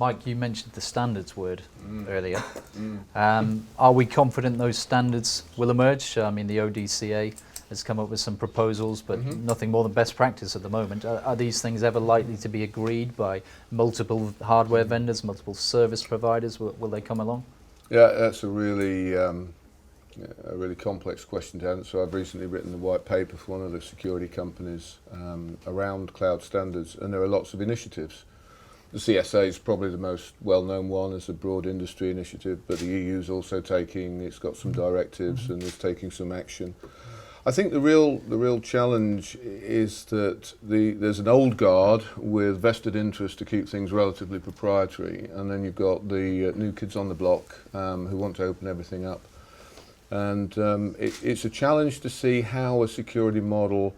Mike, you mentioned the standards word earlier. Are we confident those standards will emerge? I mean, the ODCA has come up with some proposals, but nothing more than best practice at the moment. Are these things ever likely to be agreed by multiple hardware vendors, multiple service providers? Will they come along? Yeah, that's a really complex question to answer. I've recently written a white paper for one of the security companies around cloud standards, and there are lots of initiatives. The CSA is probably the most well-known one as a broad industry initiative, but the EU is also it's got some directives and is taking some action. I think the real challenge is that there's an old guard with vested interest to keep things relatively proprietary, and then you've got the new kids on the block who want to open everything up. And it's a challenge to see how a security model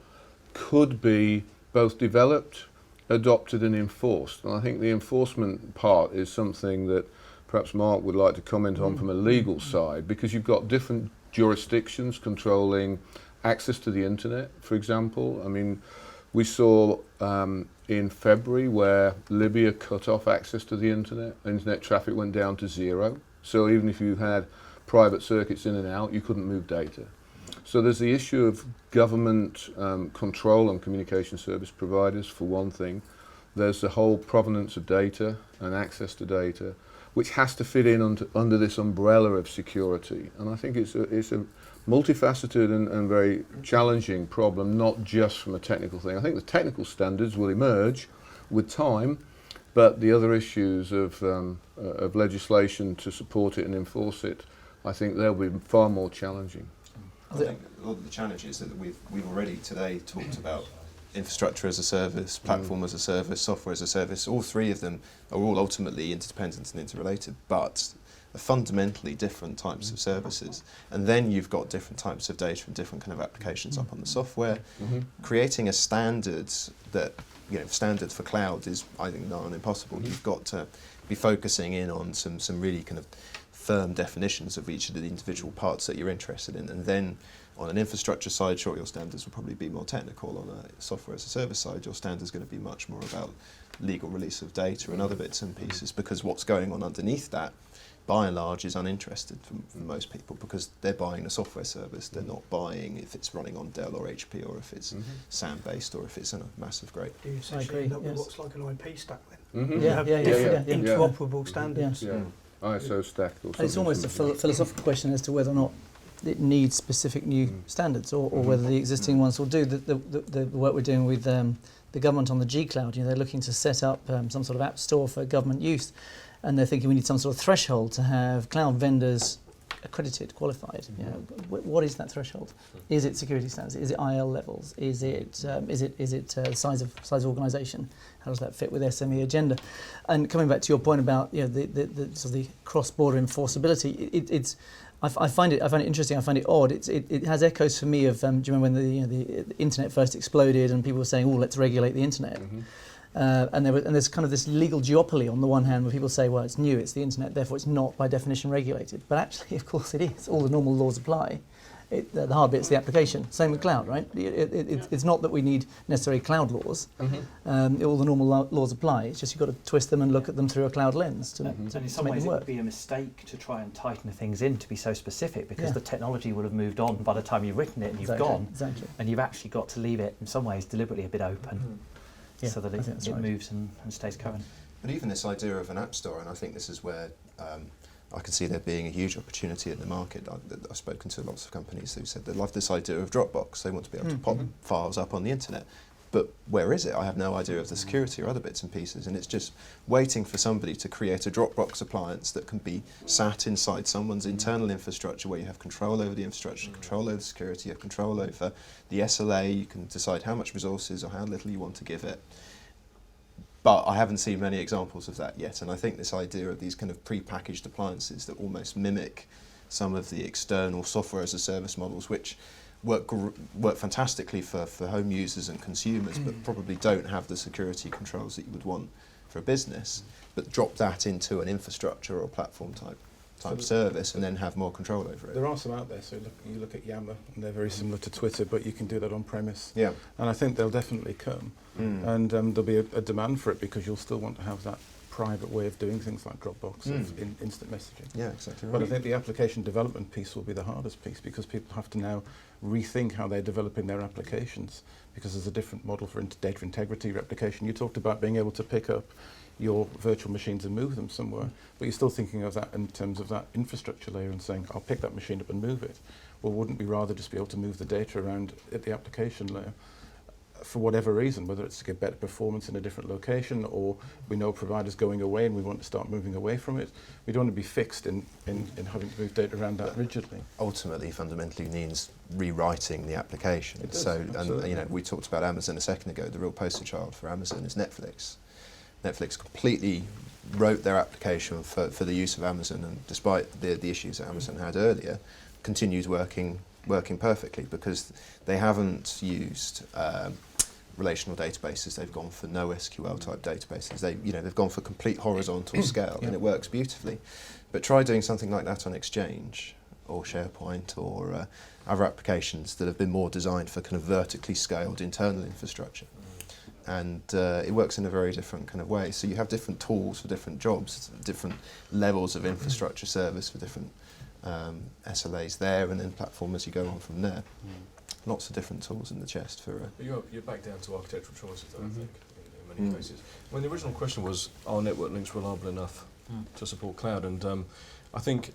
could be both developed, adopted and enforced. And I think the enforcement part is something that perhaps Mark would like to comment on from a legal side, because you've got different jurisdictions controlling access to the internet, for example. I mean, we saw in February where Libya cut off access to the internet traffic went down to 0. So even if you had private circuits in and out, you couldn't move data. So there's the issue of government control on communication service providers, for one thing. There's the whole provenance of data and access to data, which has to fit in under this umbrella of security. And I think it's a multifaceted and very challenging problem, not just from a technical thing. I think the technical standards will emerge with time, but the other issues of legislation to support it and enforce it, I think they'll be far more challenging. I think a lot of the challenges that we've already today talked about: infrastructure as a service, platform as a service, software as a service. All three of them are all ultimately interdependent and interrelated, but are fundamentally different types of services. And then you've got different types of data and different kind of applications up on the software. Creating a standard that, standard for cloud is, I think, not impossible. You've got to be focusing in on some really kind of firm definitions of each of the individual parts that you're interested in. And then on an infrastructure side, sure, your standards will probably be more technical. On a software as a service side, your standards going to be much more about legal release of data and other bits and pieces, because what's going on underneath that, by and large, is uninterested for most people, because they're buying a software service. They're not buying if it's running on Dell or HP, or if it's SAM-based, or if it's in a massive great... Do you essentially end up with what's like an IP stack then? Yeah, different interoperable standards. ISO stack or something. It's almost a philosophical question as to whether or not it needs specific new standards, or whether the existing ones will do. The work we're doing with the government on the G Cloud, they're looking to set up some sort of app store for government use, and they're thinking we need some sort of threshold to have cloud vendors accredited, qualified. What is that threshold? Is it security standards? Is it IL levels? Is it size of organisation? How does that fit with SME agenda? And coming back to your point about the sort of the cross-border enforceability, I find it interesting. I find it odd. It has echoes for me of do you remember when the internet first exploded and people were saying, "Oh, let's regulate the internet." And there's kind of this legal duopoly on the one hand, where people say, well, it's new, it's the internet, therefore it's not by definition regulated. But actually, of course, it is. All the normal laws apply. The hard bit's the application. Same with cloud, right? It's not that we need necessarily cloud laws. All the normal laws apply. It's just you've got to twist them and look at them through a cloud lens to and in some make ways them it work. would be a mistake to try and tighten things in to be so specific, because the technology will have moved on by the time you've written it and you've gone. Exactly. And you've actually got to leave it in some ways deliberately a bit open. So that it moves and stays current. But even this idea of an app store, and I think this is where I can see there being a huge opportunity in the market. I've spoken to lots of companies who said they love this idea of Dropbox. They want to be able to pop files up on the internet. But where is it? I have no idea of the security or other bits and pieces, and it's just waiting for somebody to create a Dropbox appliance that can be sat inside someone's internal infrastructure, where you have control over the infrastructure, control over the security, you have control over the SLA, you can decide how much resources or how little you want to give it. But I haven't seen many examples of that yet, and I think this idea of these kind of pre-packaged appliances that almost mimic some of the external software as a service models, which work fantastically for home users and consumers, but probably don't have the security controls that you would want for a business, but drop that into an infrastructure or platform type service and then have more control over it. There are some out there, so you look at Yammer, and they're very similar to Twitter, but you can do that on premise. And I think they'll definitely come, and there'll be a demand for it, because you'll still want to have that private way of doing things like Dropbox, in instant messaging. Yeah, exactly right. But I think the application development piece will be the hardest piece, because people have to now rethink how they're developing their applications, because there's a different model for data integrity replication. You talked about being able to pick up your virtual machines and move them somewhere, but you're still thinking of that in terms of that infrastructure layer and saying, I'll pick that machine up and move it. Well, wouldn't we rather just be able to move the data around at the application layer for whatever reason, whether it's to get better performance in a different location, or we know providers going away and we want to start moving away from it? We don't want to be fixed in having to move data around that rigidly. Ultimately, fundamentally means rewriting the application. It does, So, absolutely. and we talked about Amazon a second ago. The real poster child for Amazon is Netflix. Netflix completely wrote their application for the use of Amazon, and despite the issues that Amazon had earlier, continues working perfectly, because they haven't used relational databases. They've gone for NoSQL type databases. They've gone for complete horizontal scale, and it works beautifully. But try doing something like that on Exchange or SharePoint or other applications that have been more designed for kind of vertically scaled internal infrastructure. And it works in a very different kind of way. So you have different tools for different jobs, different levels of infrastructure service for different SLAs there, and then platform as you go on from there. Lots of different tools in the chest for. But you're back down to architectural choices, I think, in many cases. When the original question was, are network links reliable enough to support cloud? And I think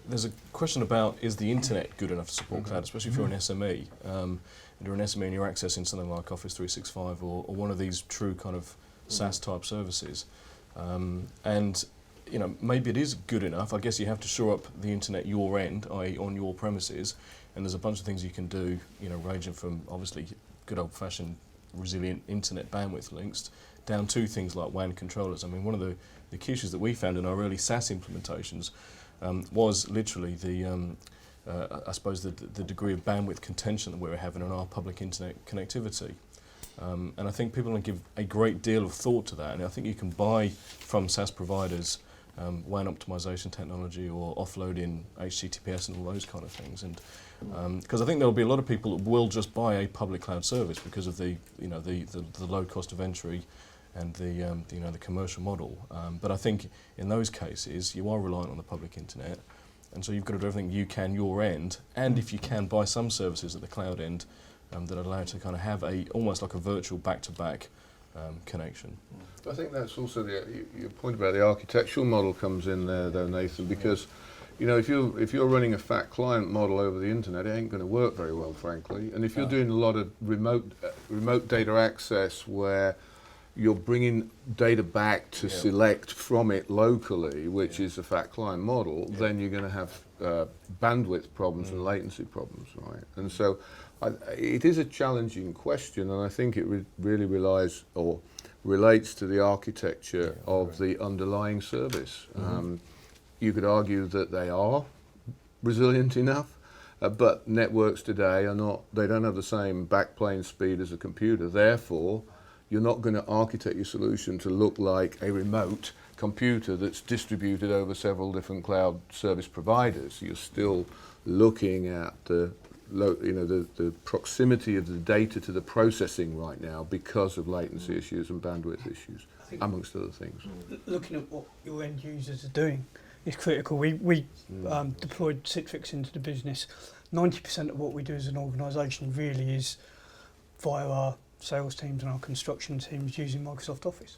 there's a question about, is the internet good enough to support cloud, especially if you're an SME. You're an SME and you're accessing something like Office 365 or one of these true kind of SaaS type services. And maybe it is good enough. I guess you have to shore up the internet your end, i.e. on your premises, and there's a bunch of things you can do, ranging from obviously good old-fashioned resilient internet bandwidth links down to things like WAN controllers. I mean, one of the key issues that we found in our early SaaS implementations was literally I suppose the degree of bandwidth contention that we were having on our public internet connectivity. And I think people don't give a great deal of thought to that, and I think you can buy from SaaS providers WAN optimization technology or offloading HTTPS and all those kind of things. And because I think there'll be a lot of people that will just buy a public cloud service because of the low cost of entry and the commercial model. But I think in those cases you are reliant on the public internet, and so you've got to do everything you can your end, and if you can buy some services at the cloud end that allow you to kind of have almost like a virtual back-to-back connection. I think that's also your point about the architectural model comes in there, though, Nathan, because if you're running a fat client model over the internet, it ain't going to work very well, frankly. And if you're doing a lot of remote data access where you're bringing data back to select from it locally, which is a fat client model, then you're going to have bandwidth problems and latency problems, right? And so it is a challenging question, and I think it really relies or relates to the architecture of the underlying service. You could argue that they are resilient enough, but networks today they don't have the same backplane speed as a computer. Therefore, you're not going to architect your solution to look like a remote computer that's distributed over several different cloud service providers. You're still looking at the proximity of the data to the processing right now because of latency issues and bandwidth issues, amongst other things. Looking at what your end users are doing is critical. We deployed Citrix into the business. 90% of what we do as an organisation really is via our sales teams and our construction teams using Microsoft Office.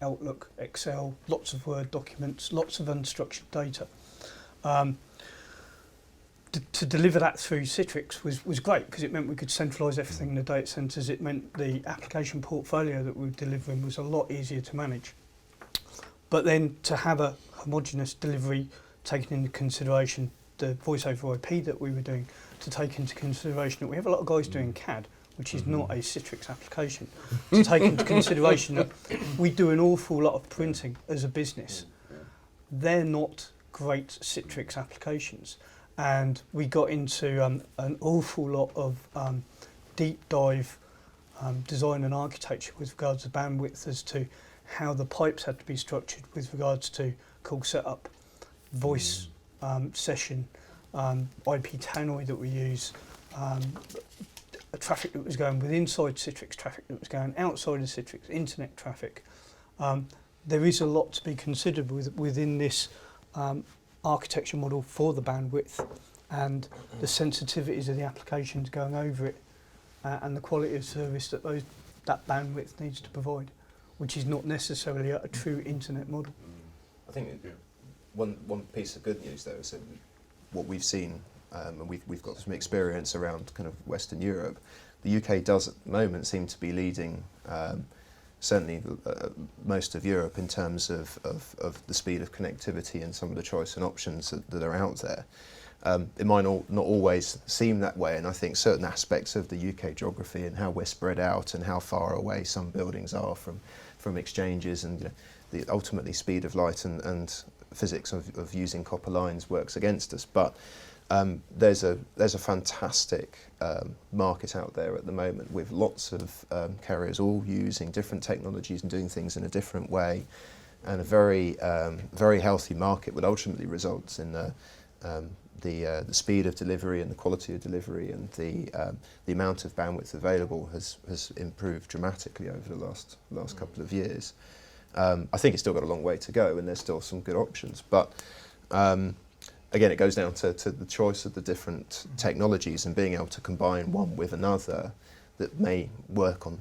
Outlook, Excel, lots of Word documents, lots of unstructured data. To deliver that through Citrix was great, because it meant we could centralise everything in the data centres. It meant the application portfolio that we were delivering was a lot easier to manage. But then to have a homogeneous delivery, taking into consideration the voice over IP that we were doing, to take into consideration that we have a lot of guys doing CAD, which is not a Citrix application, to take into consideration that we do an awful lot of printing as a business. They're not great Citrix applications. And we got into an awful lot of deep dive design and architecture with regards to bandwidth, as to how the pipes had to be structured with regards to call setup, voice session, IP tannoy that we use, traffic that was going with inside Citrix, traffic that was going outside of Citrix, internet traffic. there is a lot to be considered within this architecture model for the bandwidth and the sensitivities of the applications going over it and the quality of service that that bandwidth needs to provide, which is not necessarily a true internet model. I think one piece of good news though is that what we've seen, and we've got some experience around kind of Western Europe, the UK does at the moment seem to be leading certainly most of Europe in terms of the speed of connectivity and some of the choice and options that are out there. It might not always seem that way, and I think certain aspects of the UK geography and how we're spread out and how far away some buildings are from exchanges and the ultimately speed of light and physics of using copper lines works against us. But there's a fantastic market out there at the moment with lots of carriers all using different technologies and doing things in a different way, and a very healthy market which ultimately results in the speed of delivery and the quality of delivery and the amount of bandwidth available has improved dramatically over the last couple of years. I think it's still got a long way to go, and there's still some good options, but again, it goes down to the choice of the different technologies and being able to combine one with another that may work on,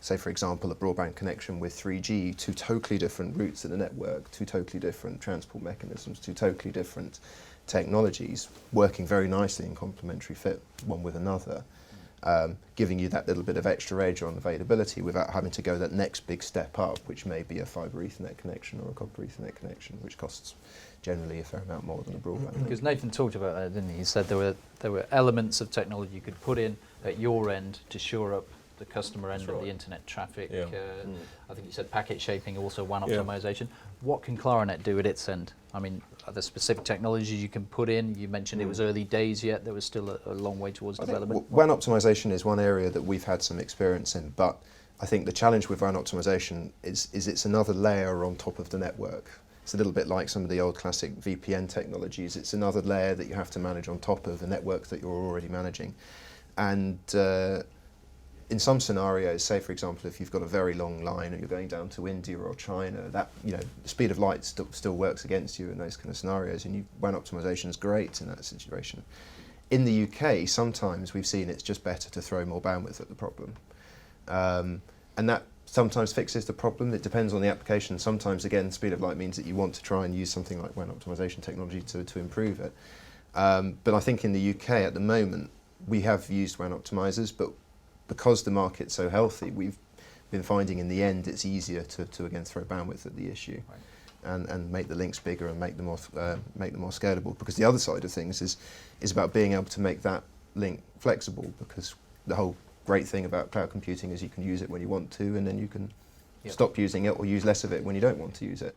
say for example, a broadband connection with 3G, two totally different routes in the network, two totally different transport mechanisms, two totally different technologies working very nicely in complementary fit one with another, giving you that little bit of extra edge on availability without having to go that next big step up, which may be a fibre Ethernet connection or a copper Ethernet connection, which costs generally a fair amount more than a broadband. Because Nathan talked about that, didn't he? He said there were elements of technology you could put in at your end to shore up the customer end of the internet traffic. Yeah. I think you said packet shaping, also WAN optimization. What can Claranet do at its end? I mean, are there specific technologies you can put in? You mentioned it was early days yet. There was still a long way towards development. WAN optimization is one area that we've had some experience in, but I think the challenge with WAN optimization is it's another layer on top of the network. It's a little bit like some of the old classic VPN technologies. It's another layer that you have to manage on top of a network that you're already managing. And in some scenarios, say for example, if you've got a very long line and you're going down to India or China, that the speed of light still works against you in those kind of scenarios, and WAN optimization is great in that situation. In the UK, sometimes we've seen it's just better to throw more bandwidth at the problem, and that sometimes fixes the problem. It depends on the application. Sometimes, again, speed of light means that you want to try and use something like WAN optimization technology to improve it. But I think in the UK at the moment, we have used WAN optimizers, but because the market's so healthy, we've been finding in the end it's easier to again throw bandwidth at the issue, and make the links bigger and make them more scalable. Because the other side of things is about being able to make that link flexible. Because the whole great thing about cloud computing is you can use it when you want to, and then you can stop using it or use less of it when you don't want to use it.